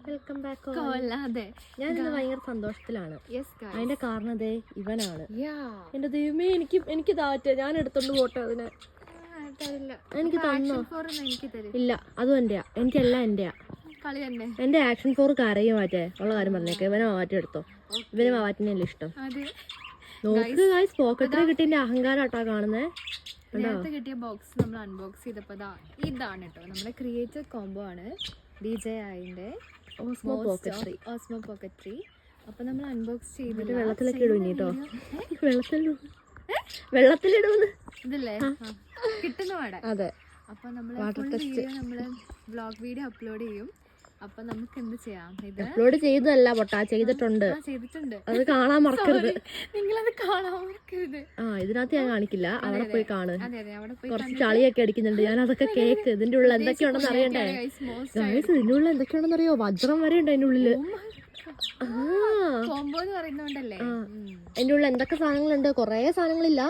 Welcome back. ഞാൻ ഇന്ന് ഭയങ്കര സന്തോഷത്തിലാണ്. അതിന്റെ കാരണം അതെ ഇവനാണ്. എന്റെ ദൈവമേ, എനിക്ക് താറ്റ ഞാൻ എടുത്തോണ്ട് പോട്ടെ അതിനെ. എനിക്ക് തന്നോ? ഇല്ല, അതും എന്റെയാ. എനിക്കെല്ലാം എന്റെയാ. എന്റെ ആക്ഷൻ ഫോർ കരയും മാറ്റേ ഉള്ള കാര്യം പറഞ്ഞേക്കെ. ഇവനെ മാറ്റം എടുത്തോ. ഇവന് മാറ്റിനല്ല ഇഷ്ടം. നോക്ക് ഗൈസ്, പോക്കറ്റിൽ കിട്ടിയ അഹങ്കാരം ആട്ടാ കാണുന്നേ. നേരത്തെ കിട്ടിയ ബോക്സ് നമ്മൾ അൺബോക്സ് ചെയ്തപ്പോ ഇതാണ് കേട്ടോ നമ്മുടെ ക്രിയേറ്റീവ് കോംബോ ആണ്. DJIന്റെ ഓസ്മോ പോക്കറ്റ് 3. അപ്പൊ നമ്മൾ അൺബോക്സ് ചെയ്തിട്ട് വെള്ളത്തിലൊക്കെ ഇടും കേട്ടോ. വെള്ളത്തിലിടുന്നു ഇതല്ലേ കിട്ടുന്ന പാടെ. അതെ. അപ്പൊ നമ്മള് വ്ളോഗ് വീഡിയോ അപ്ലോഡ് ചെയ്യും. അപ്പൊ നമുക്ക് എന്ത് ചെയ്യാം? ഇത് അപ്ലോഡ് ചെയ്തല്ല പൊട്ടാ, ചെയ്തിട്ടുണ്ട്. അത് കാണാൻ മറക്കരുത്. നിങ്ങളത് കാണാൻ മറക്കരുത്. ഇതിനകത്ത് ഞാൻ കാണിക്കില്ല. അവിടെ പോയി കാണ്. കുറച്ച് ചളിയൊക്കെ അടിക്കുന്നുണ്ട്. ഞാൻ അതൊക്കെ കേക്ക്. ഇതിന്റെ ഉള്ളിൽ എന്തൊക്കെയുണ്ടെന്ന് അറിയണ്ടേ ഗൈസ്? ഇതിന്റെ ഉള്ളിൽ എന്തൊക്കെയാണെന്ന് അറിയോ? വജ്രം വരെ ഉണ്ട് അതിന്റെ ഉള്ളില്. അതിന്റെ ഉള്ളിൽ എന്തൊക്കെ സാധനങ്ങളുണ്ട്? കൊറേ സാധനങ്ങളില്ല.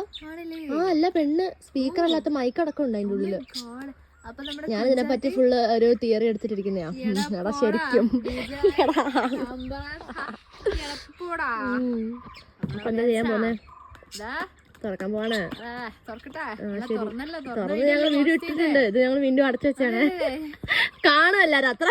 അല്ല പെണ്ണ്, സ്പീക്കർ അല്ലാത്ത മൈക്ക് അടക്കം ഉണ്ട് അതിന്റെ ഉള്ളില്. ഞാൻ ഇതിനെ പറ്റി ഫുള്ള് ഒരു തിയറി എടുത്തിട്ടിരിക്കുന്നയാ. എടാ ശരിക്കും അപ്പൊ എന്താ ചെയ്യാൻ പോന്നെ? തുറക്കാൻ പോവാണ്. തുറന്ന് ഞങ്ങൾ വീഡിയോ ഇട്ടിട്ടുണ്ട്. ഇത് ഞങ്ങൾ വീണ്ടും അടച്ചു വെച്ചാണ്. കാണുമല്ലാരും അത്ര